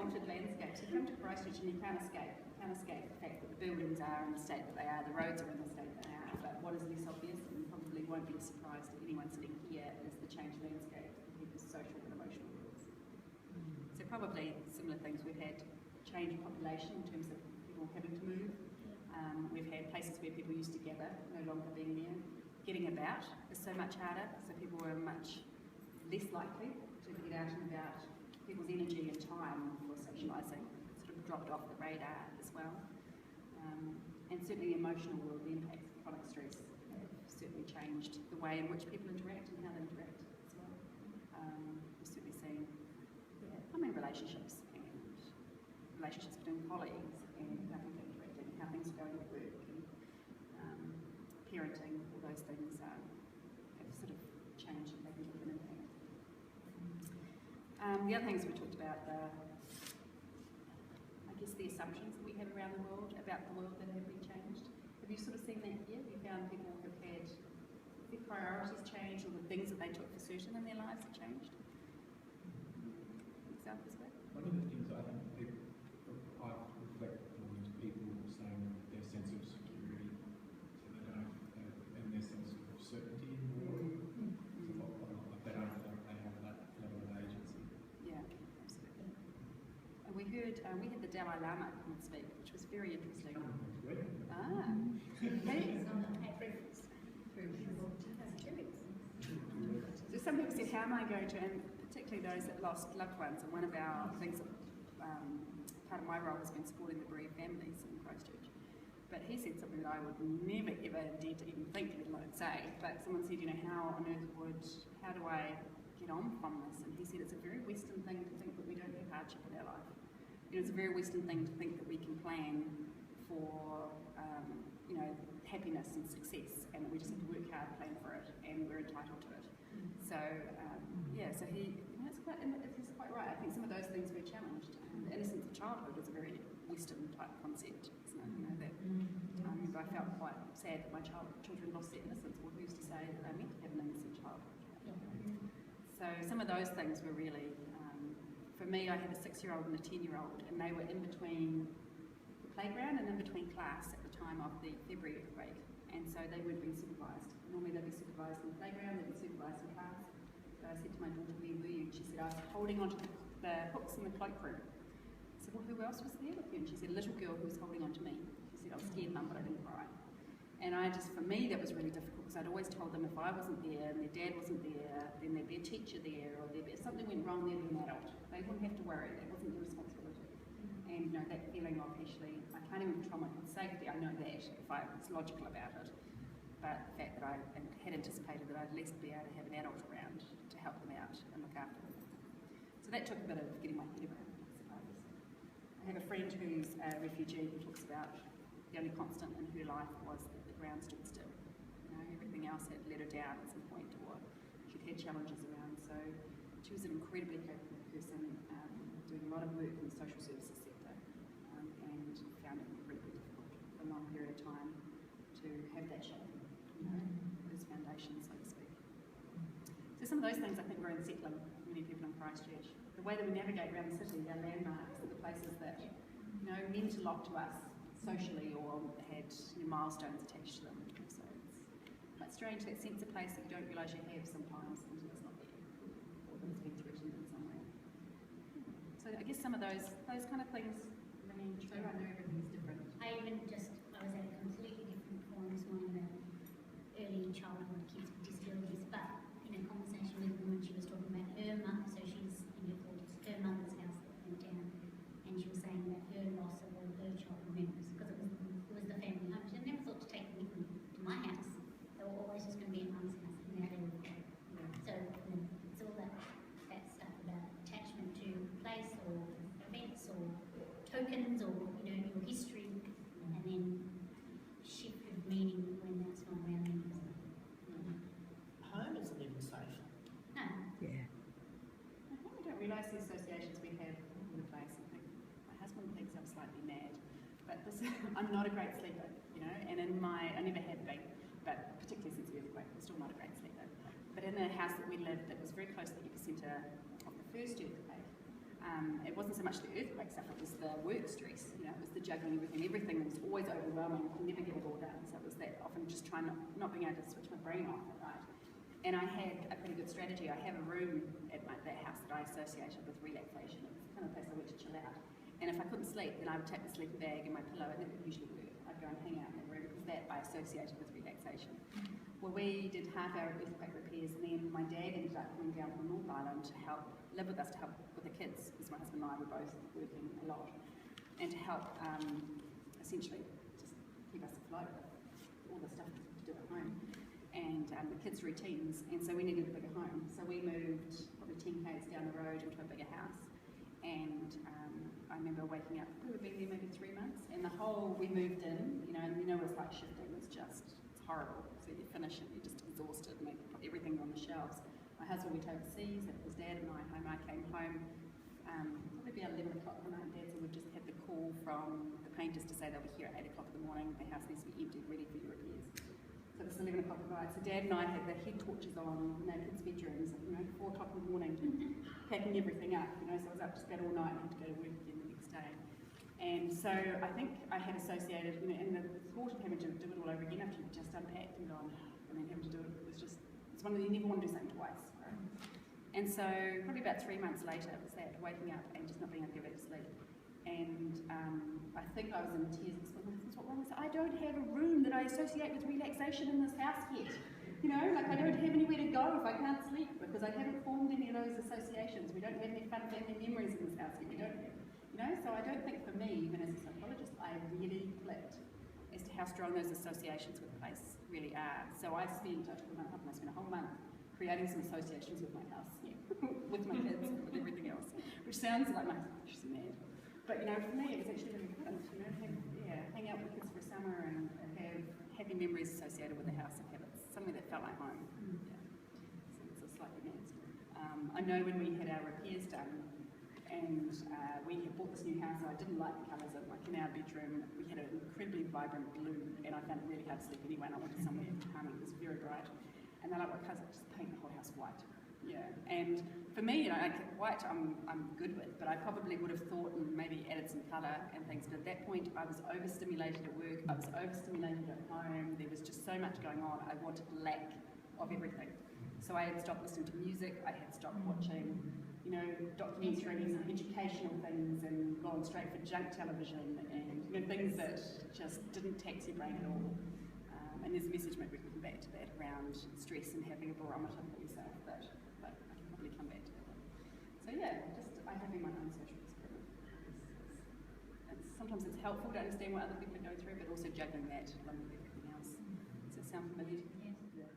altered landscapes. You come to Christchurch and you can't escape the fact that the buildings are in the state that they are, the roads are in the state that they are, but what is less obvious and probably won't be a surprise to anyone sitting here is the changed landscape in people's social and emotional worlds. So probably similar things. We've had change in population in terms of people having to move. We've had places where people used to gather, no longer being there. Getting about is so much harder, so people were much less likely to get out and about. People's energy and time for socialising sort of dropped off the radar as well. And certainly the emotional world, the impacts of chronic stress have certainly changed the way in which people interact and how they interact as well. We've certainly seen, relationships and relationships between colleagues and how people interact and how things are going at work and parenting, all those things have sort of changed and taken an impact. The other things we talked about, the assumptions that we have around the world, about the world that have been changed. Have you sort of seen that here? Have you found people have had their priorities changed or the things that they took for certain in their lives have changed? Examples of that? One of the things I think people, I reflect on is people saying their sense of security, so they don't, and their sense of certainty in the world. Like they don't feel like they have that level of agency. Yeah, absolutely. And we had the Dalai Lama come and speak, which was very interesting. So some people said, how am I going to, and particularly those that lost loved ones, and one of our things that part of my role has been supporting the bereaved families in Christchurch. But he said something that I would never ever dare to even think, let alone say. But someone said, how on earth how do I get on from this? And he said it's a very Western thing to think that we don't have hardship in our life. It's a very Western thing to think that we can plan for, happiness and success, and that we just have to work hard, plan for it, and we're entitled to it. So, so he, he's quite right. I think some of those things were challenged. The innocence of childhood is a very Western type concept, isn't it? I felt quite sad that my children lost their innocence, or who's to say that they meant to have an innocent childhood. So some of those things were really, for me, I had a 6-year-old and a 10-year-old, and they were in between the playground and in between class at the time of the February earthquake, and so they weren't being supervised. Normally they'd be supervised in the playground, they'd be supervised in class. So I said to my daughter, where were you? And she said, I was holding onto the hooks in the cloakroom. I said, well, who else was there with you? And she said, a little girl who was holding onto me. She said, I was scared, Mum, but I didn't cry. And for me, that was really difficult, because I'd always told them if I wasn't there and their dad wasn't there, then there'd be a teacher there, or if something went wrong, there'd be an adult. They wouldn't have to worry, that wasn't their responsibility. And that feeling of actually, I can't even control my kids' safety, I know that, if I was logical about it. But the fact that I had anticipated that I'd at least be able to have an adult around to help them out and look after them. So that took a bit of getting my head around, I suppose. I have a friend who's a refugee who talks about the only constant in her life was that the ground stood still. Everything else had let her down at some point, or she'd had challenges around. So she was an incredibly capable person, doing a lot of work in the social services sector, and found it incredibly difficult for a long period of time to have that shape, those foundations, so to speak. So some of those things I think were unsettling for many people in Christchurch. The way that we navigate around the city, our landmarks, are the places that meant a lot to us socially, or had milestones attached to them. So it's quite strange, that sense of place that you don't realise you have sometimes until it's not there, or that it's been threatened in some way. So I guess some of those kind of things remain true. I know everything's different. I was at a completely different forum this morning about early childhood kids with disabilities, but in a conversation with a woman, she was talking about her mum, so she's in her 40s, her mother's house that went down, and she was saying that her loss of all her childhood members, because it was the family home. She never thought to take them with me to my house. They were always just going to be at mum's house, and now they were there. So it's all that stuff about attachment to place or events or tokens or your history, and then shift of meaning when that's not around anymore. Home isn't even safe. No. I Yeah. think we don't realise the associations we have in the place. I think my husband thinks I'm slightly mad, but I'm not a great sleeper, and I never have been, but particularly since the earthquake, I'm still not a great sleeper. But in the house that we lived, that was very close to the epicentre of the first earthquake, it wasn't so much the earthquake stuff, it was the work stress, you know, it was the juggling everything was always overwhelming, I could never get it all done, so it was that often just trying not being able to switch my brain off, right? And I had a pretty good strategy. I have a room at that house that I associated with relaxation. It was the kind of place I went to chill out. And if I couldn't sleep, then I would take the sleeping bag and my pillow, and that would usually work. I'd go and hang out in that room because that I associated with relaxation. Well, we did half-hour earthquake repairs, and then my dad ended up coming down from North Island to help live with us, to help with the kids, because my husband and I were both working a lot, and to help essentially just keep us afloat with all the stuff to do at home. And the kids' routines, and so we needed a bigger home. So we moved probably 10 k's down the road into a bigger house, and I remember waking up, we were being there maybe 3 months, and the whole, we moved in, you know, and you know it's like shifting, it's horrible. So you finish it, you're just exhausted, and they put everything on the shelves. My husband went overseas, and it was Dad and I home. I came home probably about 11 o'clock at night, and Dad said we'd just had the call from the painters to say they'll be here at 8 o'clock in the morning, the house needs to be emptied, ready for your repairs. So it's 11 o'clock at night. So Dad and I had the head torches on in our kids' bedrooms, you know, 4 o'clock in the morning, packing everything up, you know, so I was up just about all night and had to go to work again the next day. And so I think I had associated, you know, and the thought of having to do it all over again after you've just unpacked and gone, and then having to do it was just, it's one of the, you never want to do something twice, right? And so probably about 3 months later, it was that, waking up and just not being able to go back to sleep. And I think I was in tears because my husband's, what wrong? I said, I don't have a room that I associate with relaxation in this house yet. You know, like I don't have anywhere to go if I can't sleep because I haven't formed any of those associations. We don't have any fun family memories in this house yet. We don't have, you know, so I don't think for me, even as a psychologist, I really clicked as to how strong those associations with the place really are. So I spent a whole month creating some associations with my house, with my kids, and with everything else, which sounds like my she's mad. But, you know, for me, it was actually really fun, you know, hang out with the kids for summer and have happy memories associated with the house and have it something that felt like home. Yeah. So it's a slightly mad story. I know when we had our repairs done and we had bought this new house, and I didn't like the colours of, like, in our bedroom, we had an incredibly vibrant blue, and I found it really hard to sleep anyway, and I wanted somewhere calming. It was very bright. And they're like, what colours? Just paint the whole house white. Yeah, and for me, you know, like white I'm good with, but I probably would have thought and maybe added some colour and things, but at that point I was overstimulated at work, I was overstimulated at home, there was just so much going on, I wanted lack of everything. So I had stopped listening to music, I had stopped watching, you know, documentaries and educational things and gone straight for junk television and, you know, things that just didn't tax your brain at all. And there's a message maybe we can come back to that around stress and having a barometer for yourself, but I can probably come back to that one. So yeah, just I having my own social experiment. Sometimes it's helpful to understand what other people are going through, but also juggling that along with everything else. Does that sound familiar? Yes. Yeah.